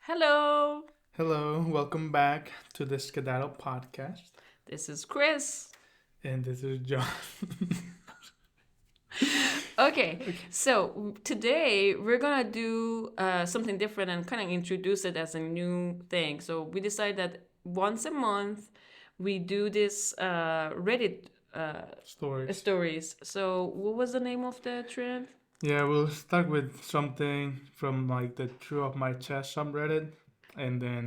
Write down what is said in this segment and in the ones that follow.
Hello, Hello, welcome back to the Skedaddle podcast. this is Chris. And this is John. Okay, Okay. so today we're gonna do something different and kind of introduce it as a new thing. So we decided that once a month we do this Reddit Stories. stories. So what was the name of the trend? Yeah, we'll start with something from like the TrueOffMyChest subreddit. And then,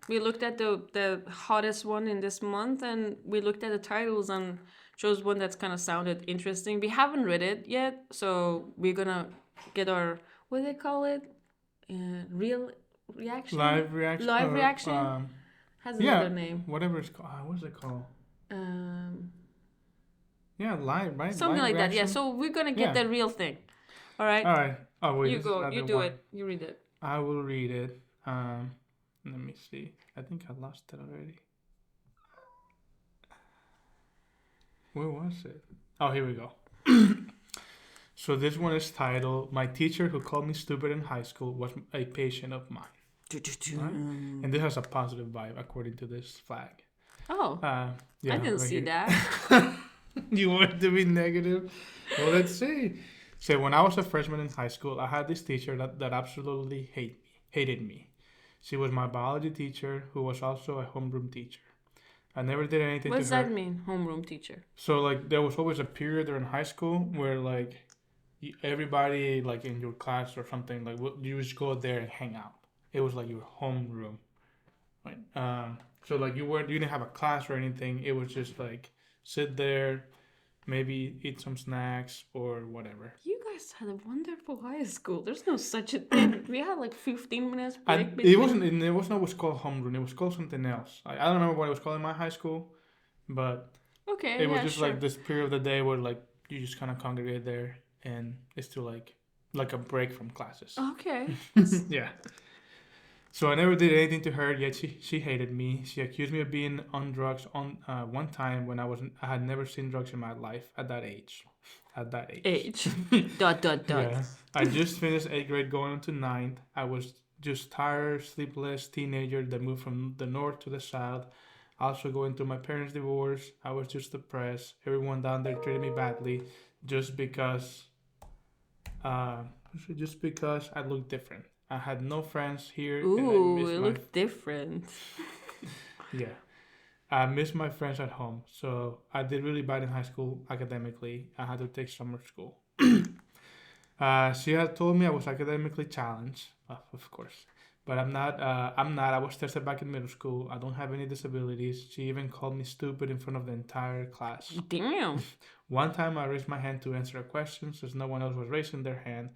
We looked at the hottest one in this month, and we looked at the titles and chose one that's kind of sounded interesting. We haven't read it yet, so we're gonna get our what do they call it? Real reaction. live reaction. Live reaction has Yeah, another name. whatever it's called. What's it called? Um, Yeah, live, right? Something Live like that. Yeah. reaction. So we're gonna get Yeah. the real thing. All right. All right. Oh, wait, You this is go. You another do one. it. You read it. I will read it. Let me see. I think I lost it already. Where was it? Oh, here we go. So this one is titled "My teacher who called me stupid in high school was a patient of mine." Right? And this has a positive vibe according to this flag. Oh, Yeah, I didn't right see here. that. You want to be negative? Well, let's see. So when I was a freshman in high school, I had this teacher that absolutely hated me. She was my biology teacher who was also a homeroom teacher. I never did anything What to does her. that mean? Homeroom teacher. So like there was always a period during high school where like everybody like in your class or something like you just go there and hang out. It was like your homeroom, right? So like you didn't have a class or anything. It was just like sit there, maybe eat some snacks or whatever. You guys had a wonderful high school. There's no such a thing. We had like 15 minutes break And between. it wasn't what's called homeroom. It was called something else. I don't remember what it was called in my high school, but Okay, it was yeah, just sure. like this period of the day where like you just kind of congregate there, and it's to like a break from classes. Okay. Yeah. So I never did anything to her, yet she hated me. She accused me of being on drugs on one time when I had never seen drugs in my life at that age. At that age. Age. Dot, dot, dot. Yeah. I just finished 8th grade going into ninth. I was just tired, sleepless teenager that moved from the north to the south. Also going through my parents' divorce. I was just depressed. Everyone down there treated me badly just because uh just because I looked different. I had no friends here and I Ooh, missed it my looked different. yeah. I missed my friends at home. So I did really bad in high school academically. I had to take summer school. She had told me I was academically challenged, of course, but I'm not. I'm not. I was tested back in middle school. I don't have any disabilities. She even called me stupid in front of the entire class. Damn. One time I raised my hand to answer a question since no one else was raising their hand,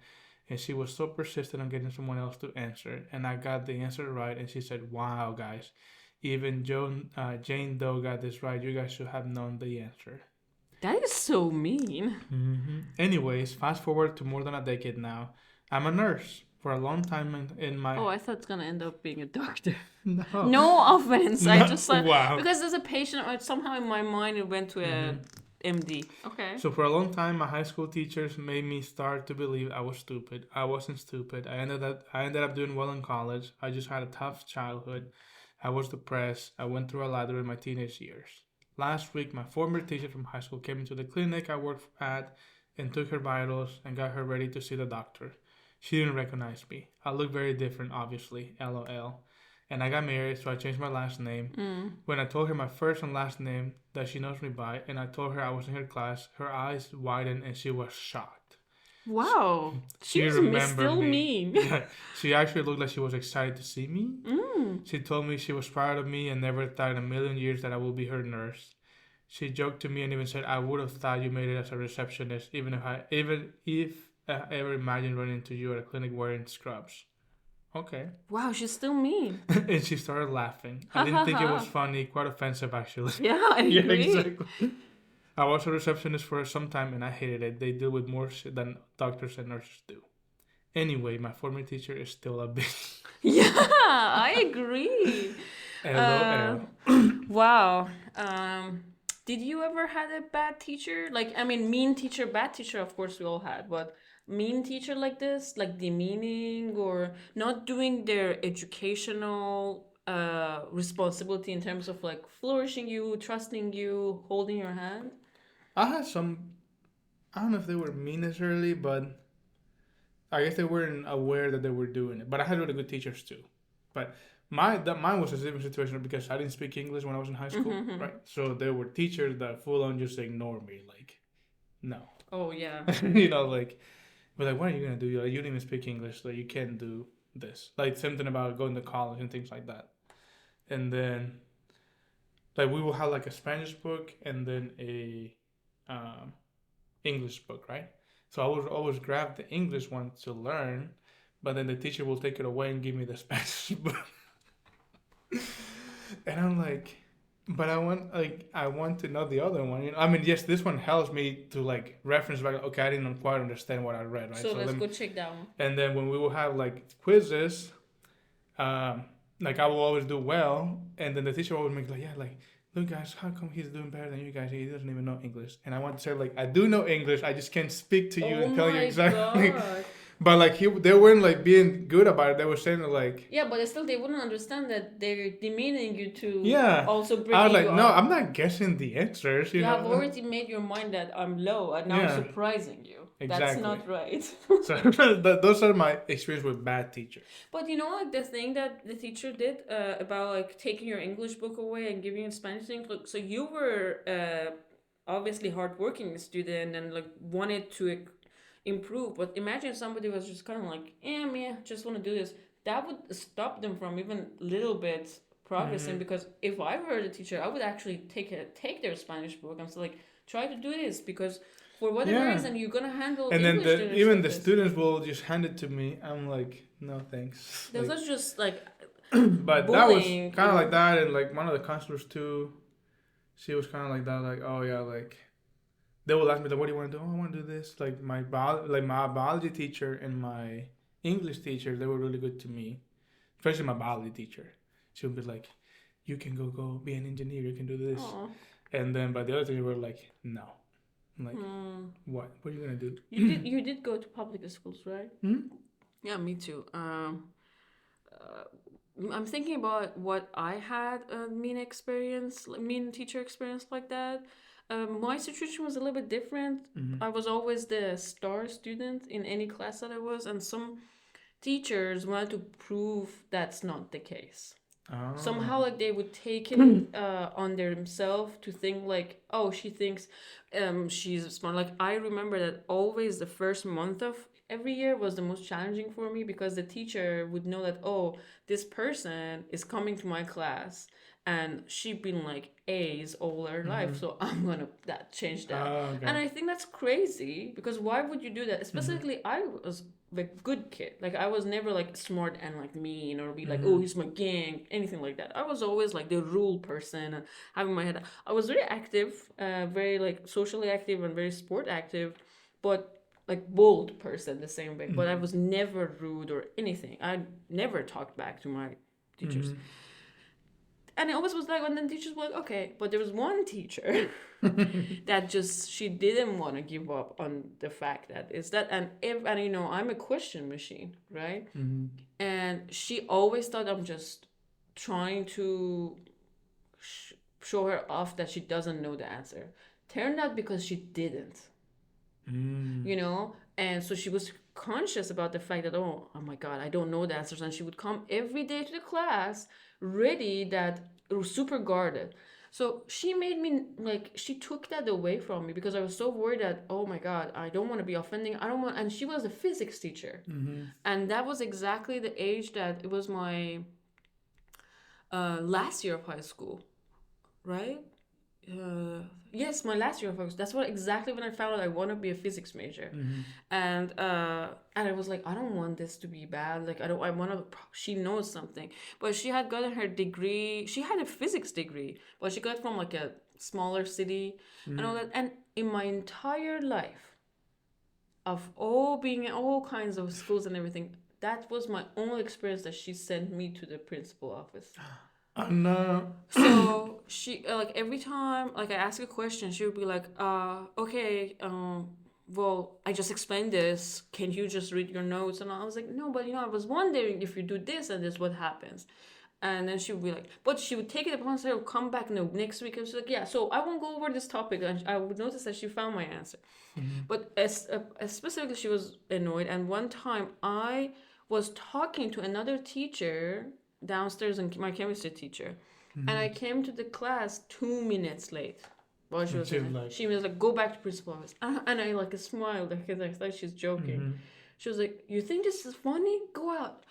and she was so persistent on getting someone else to answer, and I got the answer right, and she said, "Wow, guys, even Jane Doe got this right. You guys should have known the answer." That is so mean. Anyways, fast forward to more than a decade now. I'm a nurse. For a long time in my Oh, I thought it's gonna end up being a doctor. no No offense. I no just wow. because as a patient, somehow in my mind it went to a MD. Okay. So for a long time, my high school teachers made me start to believe I was stupid. I wasn't stupid. I ended up doing well in college. I just had a tough childhood. I was depressed. I went through a lot during my teenage years. Last week, my former teacher from high school came into the clinic I worked at and took her vitals and got her ready to see the doctor. She didn't recognize me. I look very different, obviously. LOL. And I got married, so I changed my last name. When I told her my first and last name that she knows me by, and I told her I was in her class, her eyes widened and she was shocked. Wow. She She's remembered still me. mean. Yeah, she actually looked like she was excited to see me. She told me she was proud of me and never thought in a million years that I would be her nurse. She joked to me and even said, "I would have thought you made it as a receptionist, even if I ever imagined running into you at a clinic wearing scrubs." Okay. Wow, she's still mean. And she started laughing. I didn't think it was funny, quite offensive actually. Yeah, I Yeah, agree. exactly. I was a receptionist for some time and I hated it. They deal with more shit than doctors and nurses do. Anyway, my former teacher is still a bitch. Yeah, I agree. LOL. Wow. Did you ever had a bad teacher? Like, I mean, mean teacher, bad teacher, of course we all had, but mean teacher like this, like demeaning or not doing their educational responsibility in terms of like flourishing you, trusting you, holding your hand? I had some. I don't know if they were mean necessarily, but I guess they weren't aware that they were doing it. But I had really good teachers too. But mine was a different situation because I didn't speak English when I was in high school, Mm-hmm. right? So there were teachers that full on just ignore me, like no, Oh yeah. like, but like, what are you gonna do? Like, you didn't even speak English, so you can't do this. Like something about going to college and things like that. And then like we will have like a Spanish book and then a um, English book, right? So I would always grab the English one to learn, but then the teacher will take it away and give me the Spanish book. And I'm like, but I want to know the other one. I mean, yes, this one helps me to like reference back. Okay, I didn't quite understand what I read, right? So So let's then, go check that one. and then when we will have like quizzes, like I will always do well, and then the teacher will always make like, yeah, like, look guys, how come he's doing better than you guys? He doesn't even know English. And I want to say like, I do know English, I just can't speak to you Oh and tell you my exactly. god. But like they weren't like being good about it. They were saying like, Yeah, but still, they wouldn't understand that they're demeaning you to yeah. also I was bringing you like, no, I'm up. not guessing the answers. You have already made your mind that I'm low, and now I'm Yeah, surprising you. That's exactly. not right. So those are my experience with bad teachers. But you know, like the thing that the teacher did about like taking your English book away and giving you Spanish thing. Look, so you were obviously hardworking student and like wanted to improve. But imagine somebody was just kind of like, yeah, just want to do this. That would stop them from even little bit progressing. Because if I were the teacher, I would actually take their Spanish book and say like, try to do this because for whatever Yeah. reason you're gonna handle And then English literature even like the this. students will just hand it to me. I'm like, no thanks. This Like, was just like but that was bullying, kind of like that, and like one of the counselors too. She was kind of like that, like, oh yeah, like they will ask me, like, what do you want to do? Oh, I want to do this. Like my biology teacher and my English teacher, they were really good to me, especially my biology teacher. She would be like, you can go be an engineer. You can do this. Aw. And then, but the other teacher were like, no. I'm like, Hmm. what? What are you gonna do? You did go to public schools, right? Hmm? Yeah, me too. I'm thinking about what I had a mean teacher experience like that. My situation was a little bit different. Mm-hmm. I was always the star student in any class that I was, and some teachers wanted to prove that's not the case. Oh. Somehow like they would take it on themselves to think like, oh, she thinks she's smart. Like I remember that always the first month of every year was the most challenging for me because the teacher would know that, oh, this person is coming to my class and she'd been like A's all her life, so I'm gonna change that. Oh, okay. And I think that's crazy because why would you do that? Especially I was the good kid. Like I was never like smart and like mean or be like, oh, he's my gang, anything like that. I was always like the rule person and having my head. I was very active, very like socially active and very sport active, but like bold person the same way. But I was never rude or anything. I never talked back to my teachers. And it always was like when the teachers were like, okay, but there was one teacher that just she didn't want to give up on the fact that it's that and you know I'm a question machine, right? And she always thought I'm just trying to show her off that she doesn't know the answer. Turned out because she didn't, you know, and so she was conscious about the fact that oh my god, I don't know the answers, and she would come every day to the class ready that super guarded. So she made me like she took that away from me because I was so worried that oh my god, I don't want to be offending. I don't want. And she was a physics teacher, and that was exactly the age that it was my last year of high school, right? Yes, my last year of high school. That's what exactly when I found out I want to be a physics major, and I was like, I don't want this to be bad. Like I don't. I want to. She knows something, but she had gotten her degree. She had a physics degree, but she got from like a smaller city and all that. And in my entire life, of all being in all kinds of schools and everything, that was my only experience that she sent me to the principal office. Oh no. So she like every time like I ask a question, she would be like, okay, well, I just explained this. Can you just read your notes? And I was like, no, but I was wondering if you do this and this, what happens? And then she would be like, but she would take it upon herself, come back next week. And she's like, yeah, so I won't go over this topic. And I would notice that she found my answer. Mm-hmm. But as specifically, she was annoyed. And one time I was talking to another teacher downstairs, and my chemistry teacher. Mm-hmm. And I came to the class 2 minutes late. While she was like, she was like, go back to principal office. And I like smiled because I thought she's joking. mm-hmm. She was like, you think this is funny? Go out.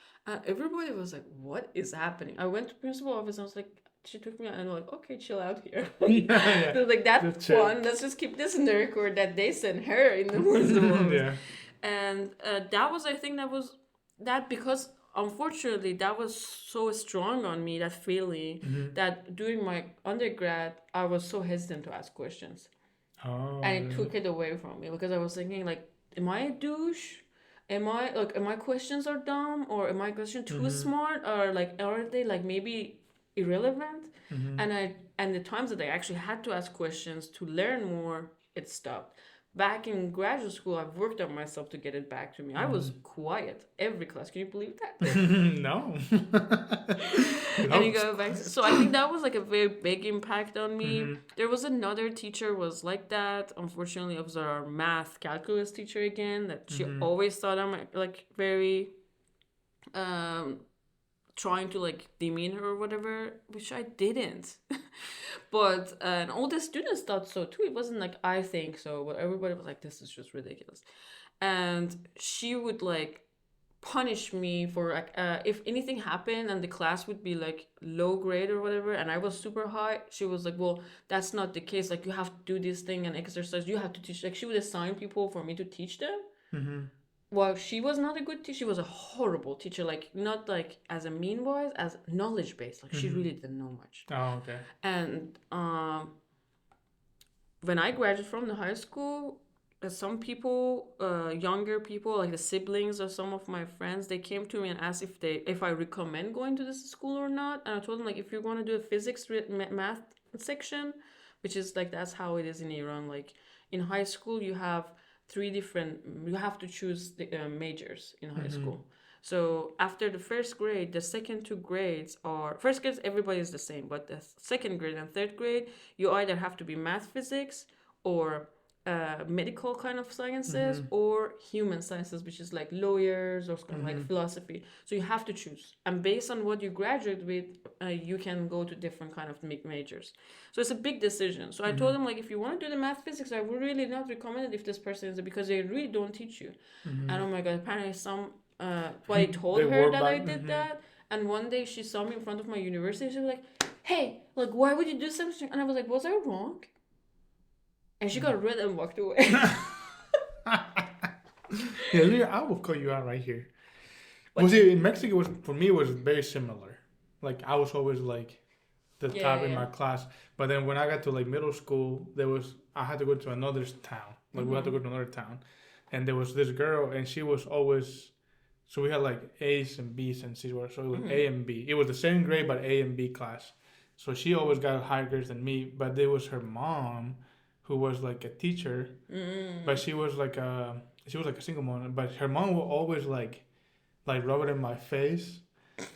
Everybody was like, what is happening? I went to principal office and I was like, she took me out and I'm like, okay, chill out here. Yeah. So like, that's fun. Let's just keep this in the record that they sent her in the principal office. Yeah. And that was, I think that because unfortunately that was so strong on me, that feeling, Mm-hmm. that during my undergrad, I was so hesitant to ask questions. Oh. And it took it away from me because I was thinking like, am I a douche? Am my questions are dumb, or am my questions too Mm-hmm. smart, or like are they like maybe irrelevant? Mm-hmm. And the times that I actually had to ask questions to learn more, it stopped. Back in graduate school, I've worked on myself to get it back to me. I was quiet every class. Can you believe that? No. And you go back. So I think that was like a very big impact on me. Mm-hmm. There was another teacher was like that. Unfortunately, it was our math calculus teacher again. That she Mm-hmm. always thought I'm like very, trying to like demean her or whatever, which I didn't. But and all the students thought so too. It wasn't like I think so, but everybody was like, this is just ridiculous. And she would like punish me for like if anything happened and the class would be like low grade or whatever and I was super high, she was like, well, that's not the case, like you have to do this thing and exercise, you have to teach, like she would assign people for me to teach them. Mm-hmm. Well, she was not a good teacher, she was a horrible teacher, like not like as a mean wise, as knowledge based, like she really didn't know much. Oh, okay. And when I graduated from the high school, some people, younger people, like the siblings of some of my friends, they came to me and asked if I recommend going to this school or not. And I told them like, if you're going to do a physics math section, which is like that's how it is in Iran. Like in high school, you have you have to choose the majors in high school. So after the first grade, the second two grades are first grades everybody is the same, but the second grade and third grade, you either have to be math, physics, or medical kind of sciences, or human sciences, which is like lawyers or kind of like philosophy. So you have to choose, and based on what you graduate with, you can go to different kind of majors. So it's a big decision. So I told them like, if you want to do the math, physics, I would really not recommend it if this person is, because they really don't teach you. And oh my god, apparently but I told her that I did that, and one day she saw me in front of my university. She was like, hey, like why would you do something? And I was like, was I wrong? And she got red and walked away. Yeah, I will call you out right here. Was it in Mexico? For me, it was very similar. Like I was always like the top in my class. But then when I got to like middle school, I had to go to another town. Like we had to go to another town, and there was this girl, and she was always. So we had like A's and B's and C's. So it was A and B. It was the same grade, but A and B class. So she always got higher grades than me. But there was her mom, who was like a teacher, but she was like a single mom. But her mom would always like rub it in my face.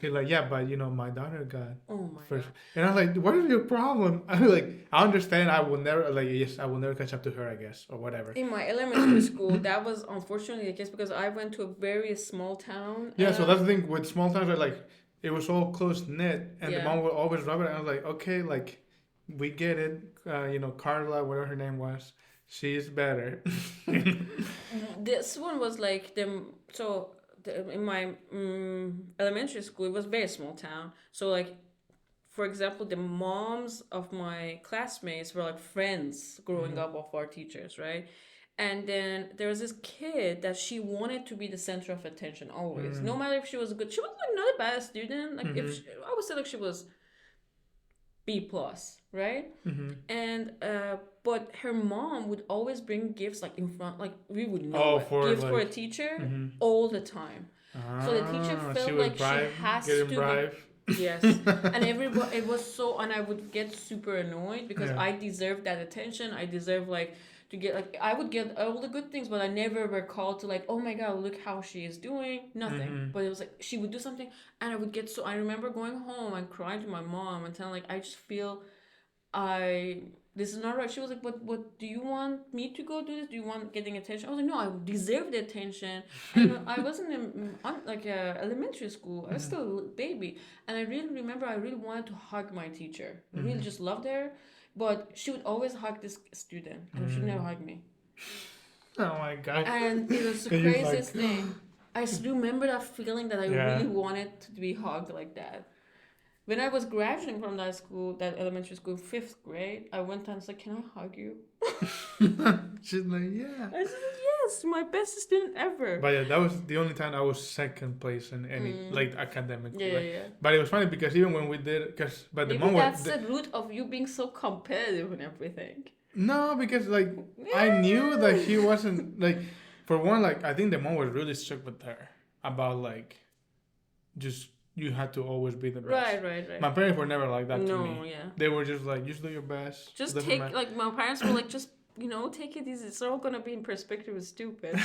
He's like, yeah, but my daughter got first. God. And I was like, what is your problem? I was like, I understand. I will never catch up to her, I guess, or whatever. In my elementary school, that was unfortunately the case because I went to a very small town. Yeah, so that's the thing with small towns. Like it was all close knit, and the mom would always rub it. And I was like, okay, like. We get it, Carla, whatever her name was, she's better. This one was like in my elementary school, it was a very small town. So like, for example, the moms of my classmates were like friends growing up of our teachers, right? And then there was this kid that she wanted to be the center of attention always, no matter if she was good. She was like not a bad student. Like I would say like she was B plus, right? And but her mom would always bring gifts like in front, like we would know gifts for a teacher all the time. So the teacher felt like she has to yes, and everybody, it was so, and I would get super annoyed because I deserved that attention. I deserve like to get like I would get all the good things, but I never were called to like, oh my god, look how she is doing. Nothing. But it was like she would do something, and I would get so. I remember going home and crying to my mom and telling like I just feel I this is not right. She was like, "But what do you want me to go do this? Do you want getting attention?" I was like, "No, I deserve the attention." And I wasn't in like elementary school. I was still a baby, and I really remember I really wanted to hug my teacher. I really just loved her, but she would always hug this student, and she would never hug me. Oh my god! And it was the And you're craziest like, thing. I remember that feeling that I Yeah. really wanted to be hugged like that. When I was graduating from that school, that elementary school, 5th grade, I went and was like, "Can I hug you?" she's like, yeah. I said, "Yes, my best student ever." But yeah, that was the only time I was second place in any like academic. Yeah, like, yeah, yeah. But it was funny because even when we did, but the Maybe mom that's was the root of you being so competitive and everything. no, because like I knew that she wasn't like for one, like I think the mom was really strict with her about like just you had to always be the best. Right. My parents were never like that to No, me. yeah. They were just like, just do your best. Just Doesn't take, matter. like, my parents were like, just, take it easy. It's all gonna be in perspective. It's stupid.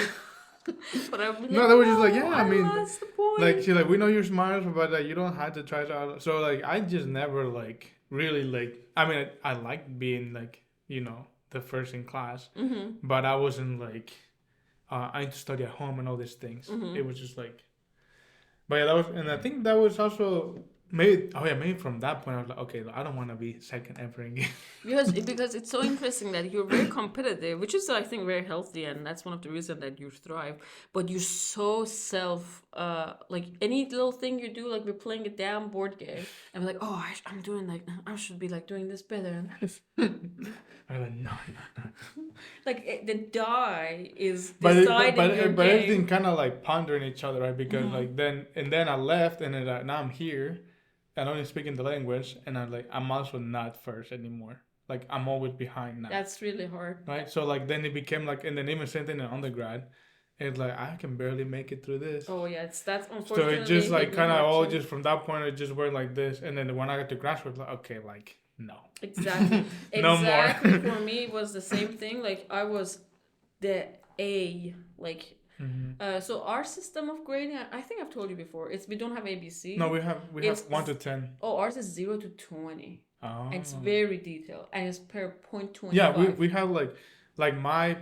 But I was No, they were just like, yeah, I mean, that's the point. like she's like, we know you're smart, but like you don't have to try to. So like, I just never like really like. I mean, I liked being like the first in class, but I wasn't like, I need to study at home and all these things. It was just like, but yeah, that was, and I think that was also maybe from that point I was like, okay, I don't want to be second ever again. because it's so interesting that you're very competitive, which is I think very healthy, and that's one of the reasons that you thrive. But you're so like any little thing you do, like we're playing a damn board game, and we're like, oh, I'm doing like I should be like doing this better. I'm like, no. Like the die is But deciding your but game. everything kind of like pondering each other, right? Because like then I left, and then now I'm here, and only speaking the language, and I'm also not first anymore. Like I'm always behind now. That's really hard. Right. So like then it became like, and then even same thing in undergrad. It's like I can barely make it through this. Oh yeah, that's So unfortunately. it just like hit me kind of hard all too. just from that point it just went like this, and then when I got to graduate, like okay, like no. Exactly. No more. Exactly. For me, it was the same thing. Like I was the A. Like, so our system of grading, I think I've told you before. We don't have ABC. No, we have 1 to 10. Oh, ours is 0 to 20. Oh. And it's very detailed, and it's per 0.25. Yeah, we have like my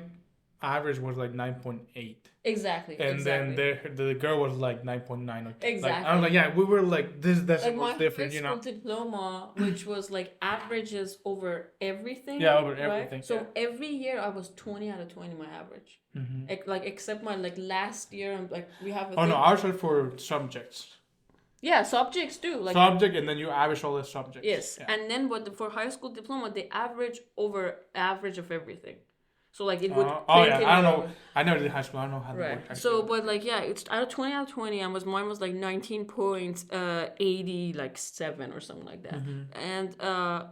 average was like 9.8. Exactly. And exactly. then the girl was like 9.9 or 10. Exactly. Like, I was like, yeah, we were like this like decibels my different, high school diploma, which was like averages over everything. Yeah, over right? everything. So yeah. every year I was 20 out of 20 my average. Like except my like last year, I'm like we have. No, ours are for subjects. Yeah, subjects too. Like subject, and then you average all the subjects. Yes, yeah. and then for high school diploma, they average over average of everything. So like it would. I don't know. I never did high school. I don't know how to work high school. So, but like it's out of 20 out of 20, and mine was like 19 points, 80 like 7 or something like that,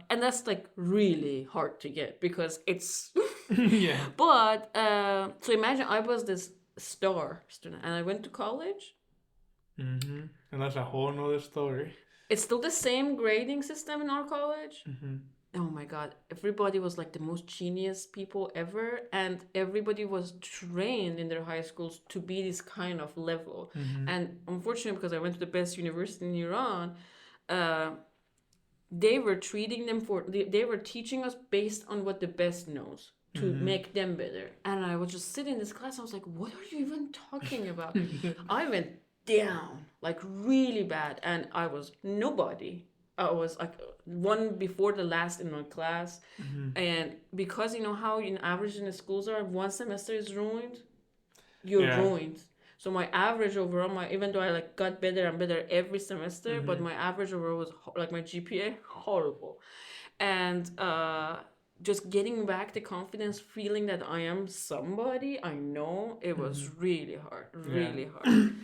and that's like really hard to get because it's. Yeah. But so imagine I was this star student, and I went to college. And that's a whole nother story. It's still the same grading system in our college. Oh my god, everybody was like the most genius people ever, and everybody was trained in their high schools to be this kind of level. And unfortunately, because I went to the best university in Iran, they were treating them they were teaching us based on what the best knows to make them better. And I would just sit in this class, I was like, what are you even talking about? I went down like really bad, and I was nobody. I was like one before the last in my class, and because you know how average in the schools are, one semester is ruined, you're ruined. So my average overall, even though I like got better and better every semester, but my average overall was like my GPA horrible, and just getting back the confidence, feeling that I am somebody, I know it was really hard, really hard.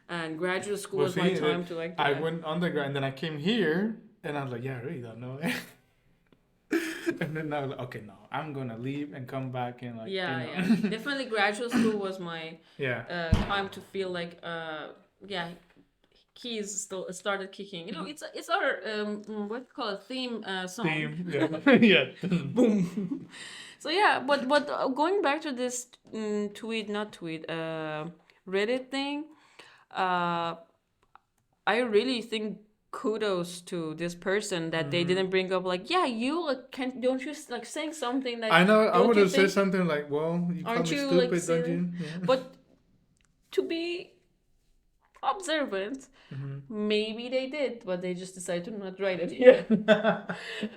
And graduate school was my time to like. I went undergrad, and then I came here, and I was like, yeah, I really don't know. And then I was like, okay, no, I'm gonna leave and come back and like. Yeah. Definitely, graduate school was my time to feel like keys still started kicking. It's our what do you call it, theme song. Theme. Yeah. Yeah. Boom. So yeah, but going back to this Reddit thing, uh, I really think kudos to this person that they didn't bring up like, yeah, you can don't you like saying something like, I know. I don't would you have said think, something like, "Well, you call aren't me you like stupid, don't silly? you?" Yeah. But to be observant, maybe they did, but they just decided to not write it. Yeah.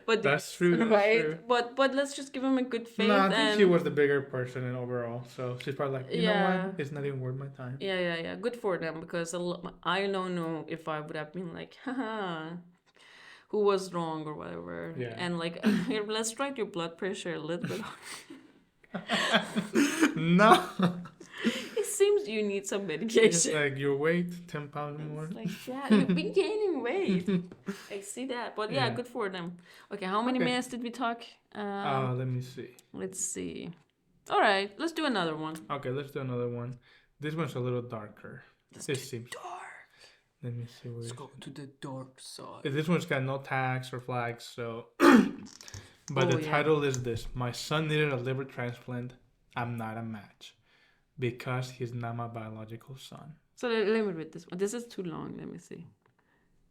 But That's true. That's right, true. but let's just give him a good No, faith I think she and was the bigger person in overall. So she's probably like, you know yeah. what? It's not even worth my time. Yeah. Good for them because I don't know if I would have been like, haha, who was wrong or whatever. Yeah. And like, here, let's write your blood pressure a little bit. No. It seems you need some It's medication. like your weight, 10 pounds more. It's like, yeah, you've been gaining weight. I see that. But yeah, Yeah. good for them. Okay, how many Okay. minutes did we talk? Let me see. Let's see. All right, let's do another one. Okay, let's do another one. This one's a little darker. It seems. Dark. Let me see where. Let's go to the dark side. This one's got no tags or flags, so. But Oh, the yeah. title is this: My son needed a liver transplant. I'm not a match, because he's not my biological son. So let me read this one. This is too long. Let me see.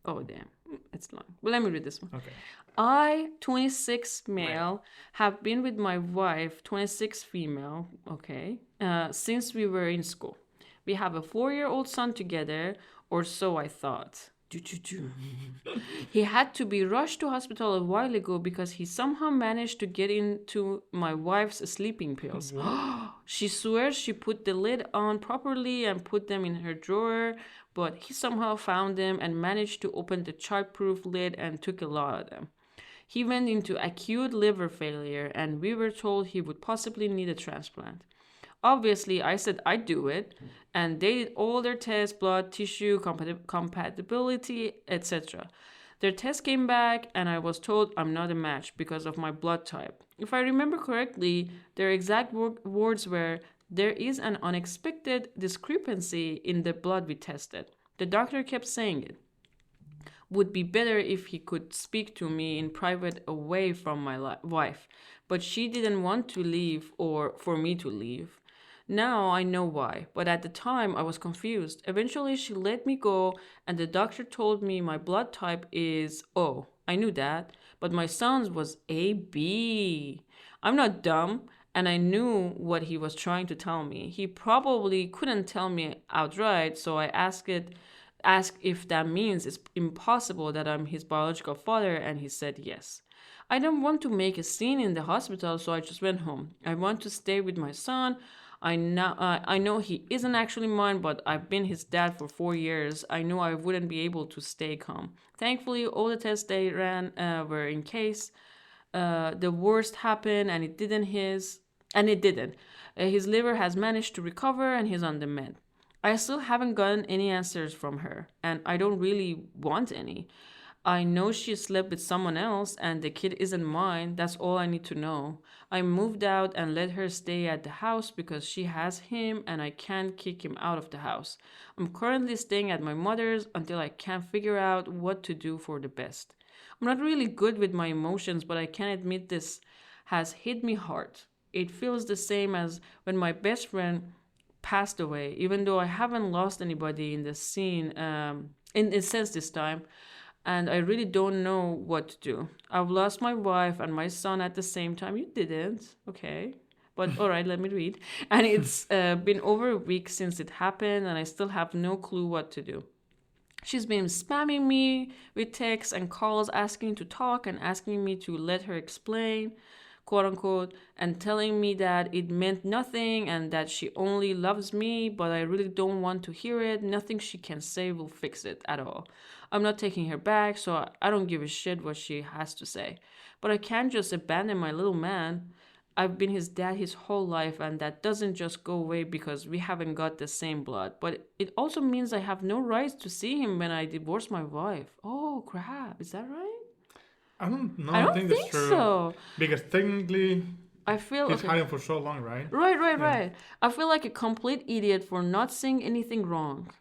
Oh, damn. It's long. Well, let me read this one. Okay. I, 26 male, have been with my wife, 26 female, okay, since we were in school. We have a 4-year-old son together, or so I thought. He had to be rushed to hospital a while ago because he somehow managed to get into my wife's sleeping pills. She swears she put the lid on properly and put them in her drawer, but he somehow found them and managed to open the childproof lid and took a lot of them. He went into acute liver failure and we were told he would possibly need a transplant. Obviously, I said I'd do it, and they did all their tests, blood, tissue, compatibility, etc. Their test came back, and I was told I'm not a match because of my blood type. If I remember correctly, their exact words were, there is an unexpected discrepancy in the blood we tested. The doctor kept saying it would be better if he could speak to me in private away from my wife, but she didn't want to leave or for me to leave. Now I know why, but at the time I was confused. Eventually she let me go and the doctor told me my blood type is O. I knew that, but my son's was AB. I'm not dumb and I knew what he was trying to tell me. He probably couldn't tell me outright, so I asked if that means it's impossible that I'm his biological father, and he said yes. I don't want to make a scene in the hospital, so I just went home. I want to stay with my son. I know he isn't actually mine, but I've been his dad for 4 years. I knew I wouldn't be able to stay calm. Thankfully, all the tests they ran were in case the worst happened, and it didn't. His liver has managed to recover, and he's on the mend. I still haven't gotten any answers from her, and I don't really want any. I know she slept with someone else and the kid isn't mine. That's all I need to know. I moved out and let her stay at the house because she has him and I can't kick him out of the house. I'm currently staying at my mother's until I can figure out what to do for the best. I'm not really good with my emotions, but I can admit this has hit me hard. It feels the same as when my best friend passed away, even though I haven't lost anybody in the scene in a sense this time, and I really don't know what to do. I've lost my wife and my son at the same time. You didn't, okay? But all right, let me read. And it's been over a week since it happened, and I still have no clue what to do. She's been spamming me with texts and calls asking to talk and asking me to let her explain, quote unquote, and telling me that it meant nothing and that she only loves me, but I really don't want to hear it. Nothing she can say will fix it at all. I'm not taking her back, so I don't give a shit what she has to say. But I can't just abandon my little man. I've been his dad his whole life, and that doesn't just go away because we haven't got the same blood. But it also means I have no rights to see him when I divorce my wife. Oh, crap. Is that right? I don't know. I I don't think think that's true. so. Because technically, I feel he's okay. hiding for so long, right? Right. I feel like a complete idiot for not seeing anything wrong.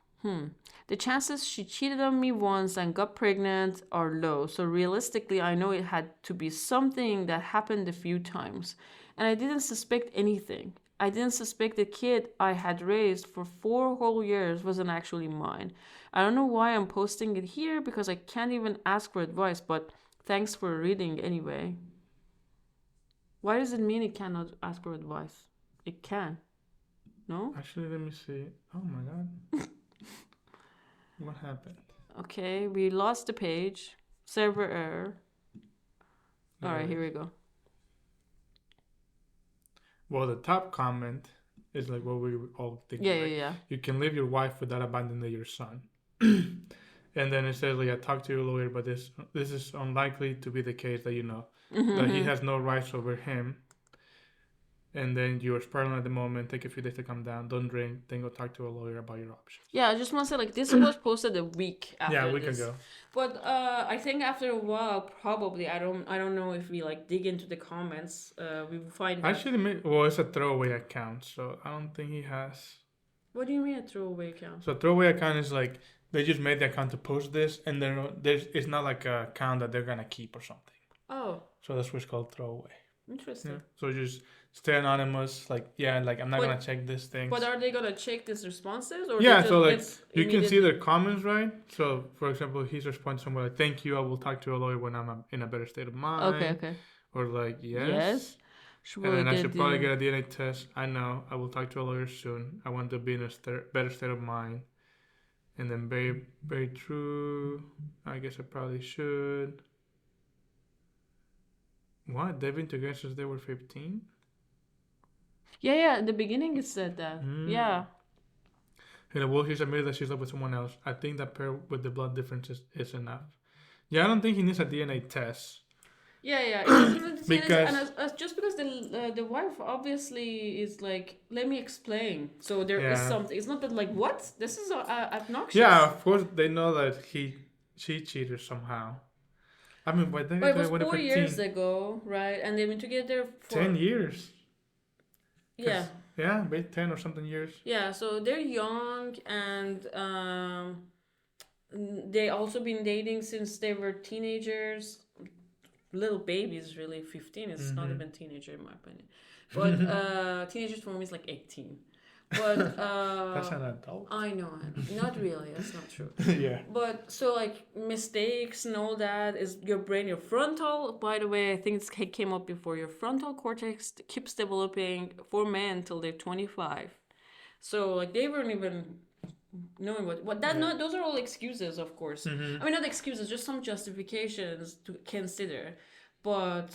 The chances she cheated on me once and got pregnant are low. So realistically, I know it had to be something that happened a few times. And I didn't suspect anything. I didn't suspect the kid I had raised for 4 whole years wasn't actually mine. I don't know why I'm posting it here because I can't even ask for advice, but thanks for reading anyway. Why does it mean it cannot ask for advice? It can. No? Actually, let me see. Oh my god. What happened? Okay, we lost the page. Server error. There Alright, it here is. we go. Well, the top comment is like what we all think, Yeah, right? yeah, yeah. You can leave your wife without abandoning your son. And then it says, like, I talked to your lawyer, but this is unlikely to be the case that you know. That he has no rights over him. And then you're spiraling at the moment, take a few days to calm down, don't drink, then go talk to a lawyer about your options. Yeah, I just want to say, like, this was posted a week after Yeah, a week this. ago. But I think after a while, probably, I don't know if we, like, dig into the comments, we will find out. Actually, well, it's a throwaway account, so I don't think he has. What do you mean a throwaway account? So a throwaway account is like, they just made the account to post this, and it's not like an account that they're gonna keep or something. Oh. So that's what's called throwaway. Interesting. Yeah. So just stay anonymous, like, yeah, like I'm not gonna check these things. But are they gonna check these responses, or yeah? So like you can see their comments, right? So for example, he's responding somewhere like, "Thank you, I will talk to a lawyer when I'm in a better state of mind." Okay. Or like, yes. And then I should probably get a DNA test. I know. I will talk to a lawyer soon. I want to be in a better state of mind. And then very, very true. I guess I probably should. What? They've been together since they were 15? Yeah. In the beginning it said that. Yeah. Well, he's admitted that she's up with someone else. I think that pair with the blood differences is enough. Yeah, I don't think he needs a DNA test. Yeah. Because just because the wife obviously is like, let me explain. So there is something. It's not that like, what? This is obnoxious. Yeah, of course they know that she cheated somehow. I mean, but it was 4 years ago, right? And they've been together for 10 years. Yeah. Yeah, maybe 10 or something years. Yeah, so they're young, and they also been dating since they were teenagers. Little babies, really. 15 is not even teenager in my opinion. But teenagers for me is like 18. But that's an adult. I know, not really. That's not true. Yeah. But so like mistakes and all that is your brain, your frontal. By the way, I think it came up before. Your frontal cortex keeps developing for men till they're 25. So like they weren't even knowing what that. Not those are all excuses, of course. I mean, not excuses, just some justifications to consider. But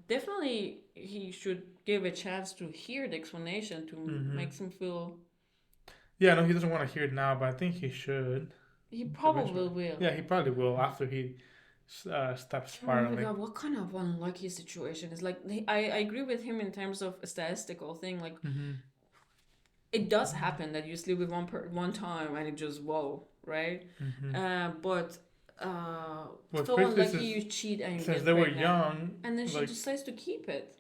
definitely he should give a chance to hear the explanation to make him feel. Yeah, no, he doesn't want to hear it now, but I think he should. He probably will. Yeah, he probably will after he stops spiraling. Oh my god, what kind of unlucky situation is like? I agree with him in terms of a statistical thing. Like, it does happen that you sleep with one time and it just right? But. So unlucky you cheat and you since get they were pregnant. Young, and then she decides to keep it.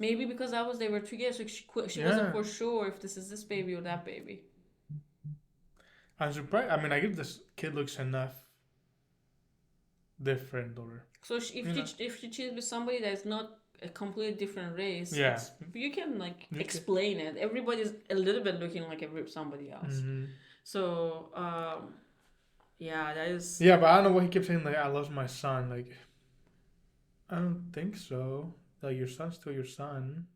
Maybe because they were together, so she wasn't for sure if this is this baby or that baby. I'm surprised. I mean, I give this kid looks enough different, or so if she cheats with somebody that's not a completely different race, you can explain it. Everybody's a little bit looking like somebody else. So yeah, that is. Yeah, but I don't know what he keeps saying. Like, I lost my son. Like, I don't think so. Like, your son's still your son.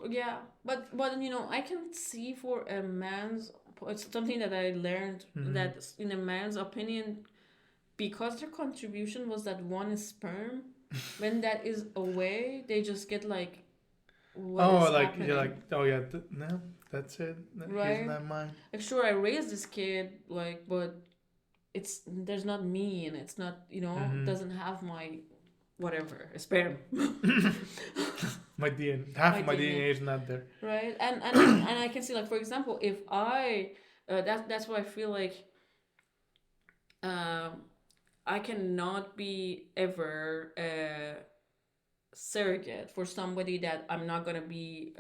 Yeah, but I can see for a man's. It's something that I learned that in a man's opinion, because their contribution was that one sperm, when that is away, they just get like. You're like, no, that's it. Right? He's not mine. Like, sure, I raised this kid, but. There's not me, and it's not doesn't have my whatever sperm. My DNA, half my DNA is not there. Right, and I can see, like, for example, if I that's why I feel like I cannot be ever a surrogate for somebody that I'm not gonna be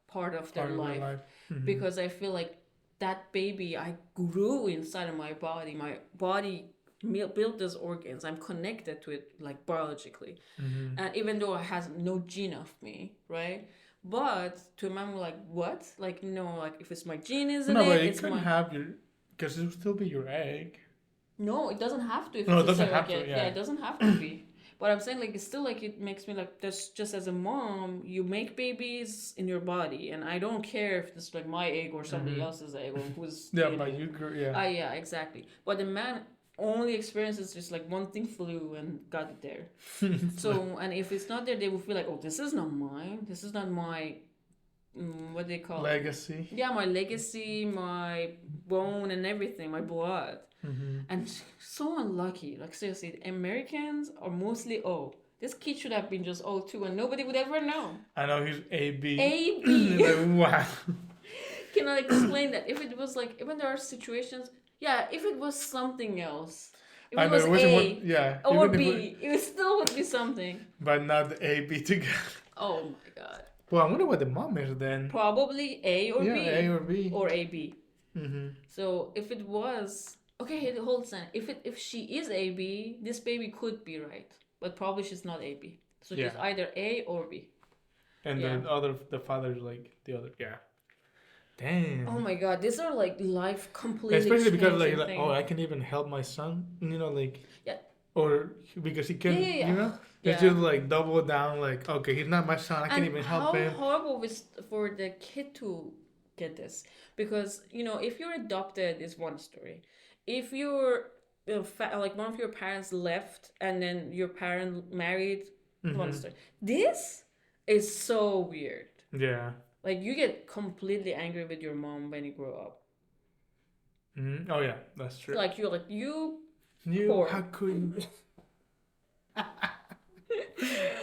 part of their life. Because I feel like that baby, I grew inside of my body. My body built those organs. I'm connected to it like biologically. Mm-hmm. And even though it has no gene of me, right? But to a man, like, what? Like, no, like, if it's my gene is in No, it, but you it's couldn't my. have your, because it would still be your egg. No, it doesn't have to if No, it's it a doesn't have surrogate. to. Yeah, Yeah. it doesn't have to be. But I'm saying, like, it's still like it makes me like this. Just as a mom, you make babies in your body, and I don't care if it's like my egg or somebody else's egg or who's Yeah, in but it. you grew. Yeah. Yeah, exactly. But the man only experiences just like one thing flew and got it there. So, and if it's not there, they will feel like, oh, this is not mine. This is not my what they call it. Legacy. Yeah, my legacy, my bone, and everything, my blood. Mm-hmm. And so unlucky. Like, seriously, Americans are mostly O. This kid should have been just O too, and nobody would ever know. I know he's AB. AB. Like, wow. Can I explain that? If it was like, even there are situations, yeah, if it was something else, if I it know was it wasn't A what. Yeah. or Even if B, it still would be something. but not the AB together. Oh my god. Well, I wonder what the mom is then. Probably A or Yeah, B. A or B. Or AB. Mm-hmm. So if it was okay, hold on. If she is AB, this baby could be right, but probably she's not AB. So she's either A or B. And the father's like the other. Yeah. Damn. Oh my god, these are like life completely. Especially because like things. oh, I can even help my son. You know, like. Yeah. Or because he can, Yeah. you know, it's just like double down. Like okay, he's not my son. I can't even help him. How horrible is for the kid to get this, because if you're adopted is one story. If you're like one of your parents left and then your parent married, one story. This is so weird. Yeah. Like you get completely angry with your mom when you grow up. Mm-hmm. Oh yeah, that's true. Like you're like you. How could you?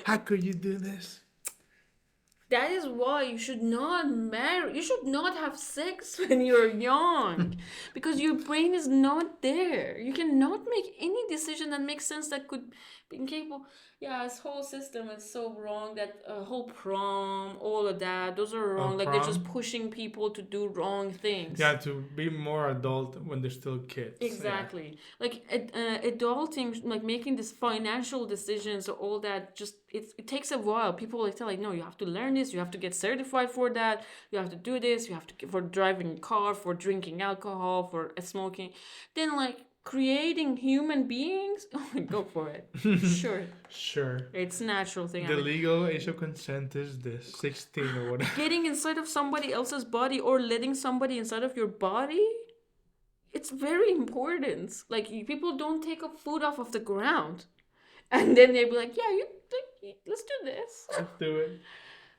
How could you do this? That is why you should not marry. You should not have sex when you're young, because your brain is not there. You cannot make any decision that makes sense that could be capable. Yeah, this whole system is so wrong. That whole prom, all of that, those are wrong. Like they're just pushing people to do wrong things. Yeah, to be more adult when they're still kids. Exactly. Yeah. Like adulting, like making these financial decisions, or all that. Just it takes a while. People like tell like, no, you have to learn this. You have to get certified for that. You have to do this. You have to for driving a car, for drinking alcohol, for smoking. Then like creating human beings. Go for it. Sure. Sure. It's a natural thing. The legal age of consent is this 16 or whatever. Getting inside of somebody else's body or letting somebody inside of your body. It's very important. Like people don't take up food off of the ground, and then they be like, "Yeah, let's do this. Let's do it."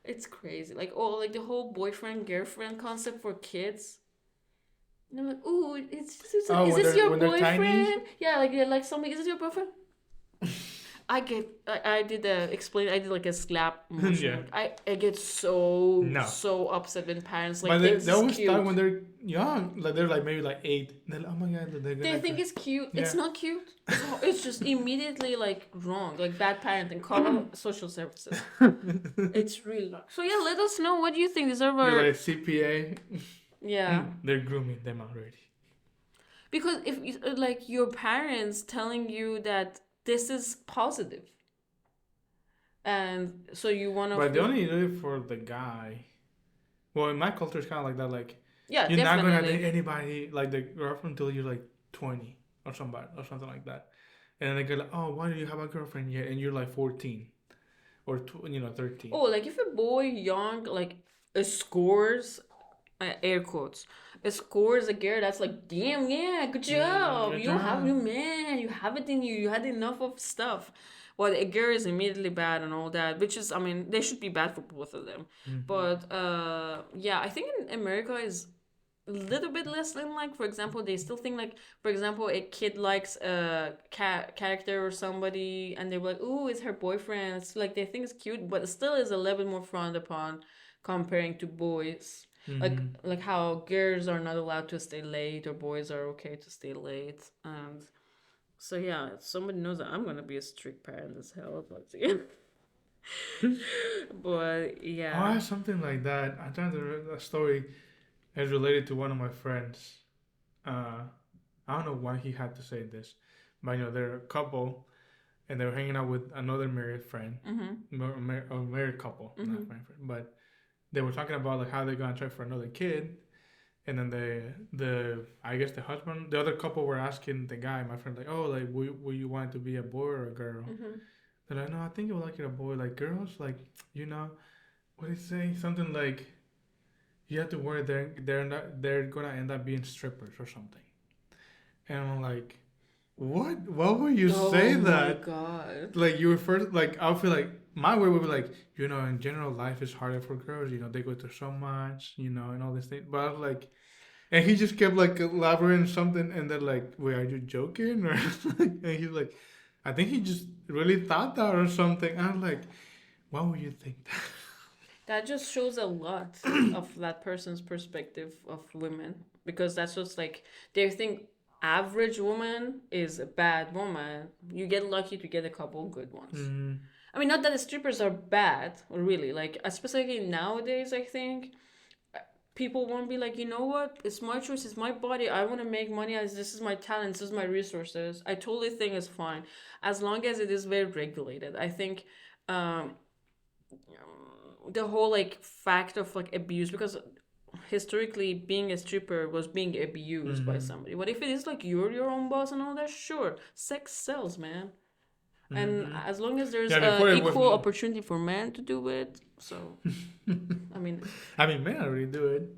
It's crazy. Like like the whole boyfriend girlfriend concept for kids. And I'm like, "Ooh, is this your boyfriend? Yeah, like something. Is this your boyfriend?" I did like a slap motion. Yeah. I get so upset when parents like they always start when they're young, like they're like maybe like 8. They're like, oh my god, they think it's cute. Yeah. It's not cute. It's just immediately like wrong, like bad parenting. Call social services. It's really wrong. So yeah, let us know what do you think. These are our like CPA. Yeah. They're grooming them already. Because if like your parents telling you that this is positive, and so you want to. But they only do it for the guy. Well, in my culture, it's kind of like that. Like, yeah, you're definitely. not gonna date anybody like the girlfriend until you're like 20 or something like that. And then they go like, oh, why do you have a girlfriend yet? And you're like 14 or 13. Oh, like if a boy young like scores, air quotes, scores a girl, that's like, damn, yeah, good job. You have it in you. You had enough of stuff. Well, a girl is immediately bad and all that, which is, I mean, they should be bad for both of them. Mm-hmm. But yeah, I think in America is a little bit less than like, for example, they still think like, for example, a kid likes a character or somebody, and they're like, ooh, it's her boyfriend. It's like they think it's cute, but it still is a little bit more frowned upon comparing to boys. Mm-hmm. Like how girls are not allowed to stay late or boys are okay to stay late. And so yeah, somebody knows that I'm gonna be a strict parent as hell. But yeah. Oh, something like that. I'm trying to remember a story. It's related to one of my friends. Uh, I don't know why he had to say this, but they're a couple, and they were hanging out with another married friend, a married couple, not friend, but they were talking about like how they're gonna try for another kid, and then the I guess the husband, the other couple were asking the guy, my friend, like, oh, like, will you want it to be a boy or a girl? They're like, no, I think you would like it a boy. Like girls, like what did he say? Something like you have to worry they're gonna end up being strippers or something. And I'm like, what? Why would you say that? Oh my god. Like you were first, like I feel like my way would be like, in general, life is harder for girls. They go through so much, and all this thing. But I was like, and he just kept like elaborating something, and then like, wait, are you joking? Or and he's like, I think he just really thought that or something. And I'm like, why would you think that? That just shows a lot of that person's perspective of women, because that's just like they think average woman is a bad woman. You get lucky to get a couple good ones. I mean, not that the strippers are bad, really. Like, especially nowadays, I think people won't be like, you know what? It's my choice. It's my body. I want to make money. As this is my talent. This is my resources. I totally think it's fine, as long as it is very regulated. I think the whole like fact of like abuse, because historically being a stripper was being abused by somebody. What if it is like you're your own boss and all that? Sure, sex sells, man. And as long as there's equal opportunity for men to do it, so I mean men already do it.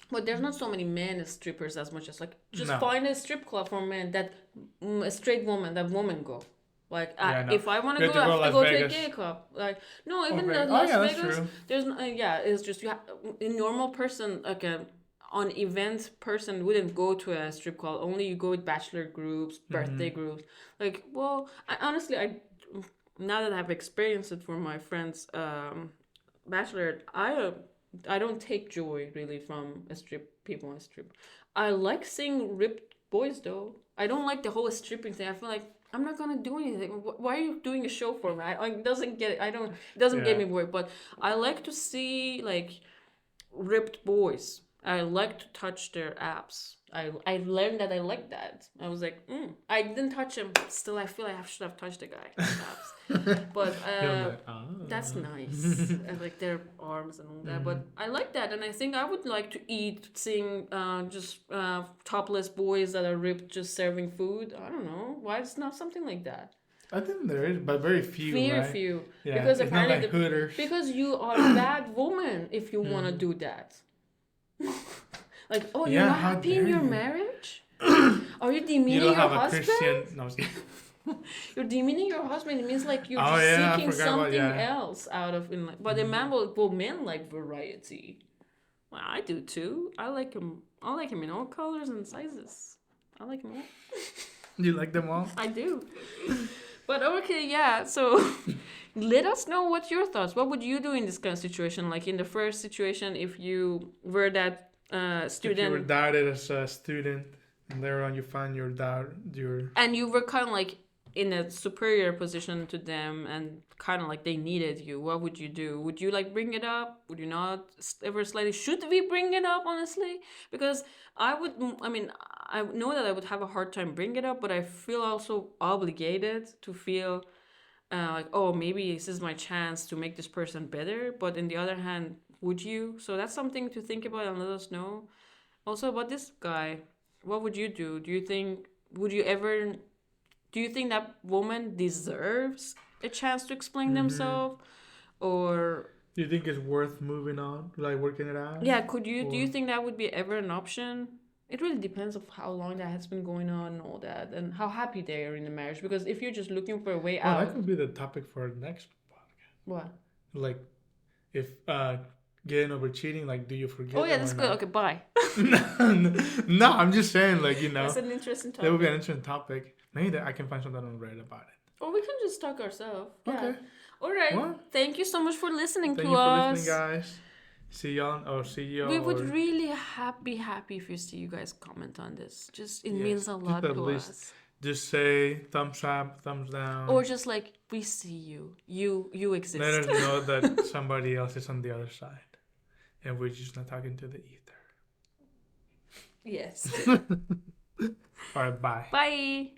But there's not so many men as strippers as much as like just find a strip club for men that a straight woman, that woman go. Like if I want to go, I have to go to a gay club. Like no, even in Las Vegas, there's it's just a normal person, like a on event person wouldn't go to a strip club. Only you go with bachelor groups, birthday groups. Like, well, honestly, now that I've experienced it for my friends' bachelor, I don't take joy really from people on a strip. I like seeing ripped boys though. I don't like the whole stripping thing. I feel like I'm not gonna do anything. Why are you doing a show for me? It doesn't get it. It doesn't get me bored. But I like to see like ripped boys. I like to touch their abs. I learned that I like that. I was like, I didn't touch him. Still, I feel like I should have touched the guy. Abs. But that's nice. I like their arms and all that. But I like that, and I think I would like to seeing just topless boys that are ripped just serving food. I don't know why it's not something like that. I think there is, but very few. Very few. Yeah, because it's apparently not like Hooters. Because you are a bad woman if you want to do that. Like, oh, you're not happy in your marriage? Are you demeaning your husband? No, you're demeaning your husband. It means like you're just seeking something else out of it. But a man men like variety. Well, I do too. I like him in all colors and sizes. I like them all. You like them all? I do. But okay, yeah. So let us know what's your thoughts. What would you do in this kind of situation? Like in the first situation, if you were that student. If you were doubted as a student, and later on you find your and you were kind of like in a superior position to them, and kind of like they needed you. What would you do? Would you like bring it up? Would you not ever slightly? Should we bring it up, honestly? Because I know that I would have a hard time bringing it up, but I feel also obligated to feel like, oh, maybe this is my chance to make this person better. But on the other hand, would you? So that's something to think about and let us know. Also about this guy, what would you do? Do you think that woman deserves a chance to explain themselves? Or do you think it's worth moving on, like working it out? Yeah, do you think that would be ever an option? It really depends of how long that has been going on and all that, and how happy they are in the marriage. Because if you're just looking for a way out, that could be the topic for our next podcast. What? Like, if getting over cheating, like, do you forgive? Oh yeah, that's good. Okay, bye. No, I'm just saying, like, That's an interesting topic. That would be an interesting topic. Maybe I can find something on Reddit about it. Or we can just talk ourselves. Okay. Yeah. All right. Well, thank you so much for listening to us. Thank you for listening, guys. See y'all. We would really be happy if you see you guys comment on this. It means a lot to us. Just say thumbs up, thumbs down. Or just like, we see you. You exist. Let us know that somebody else is on the other side. And we're just not talking to the ether. Yes. All right, bye. Bye.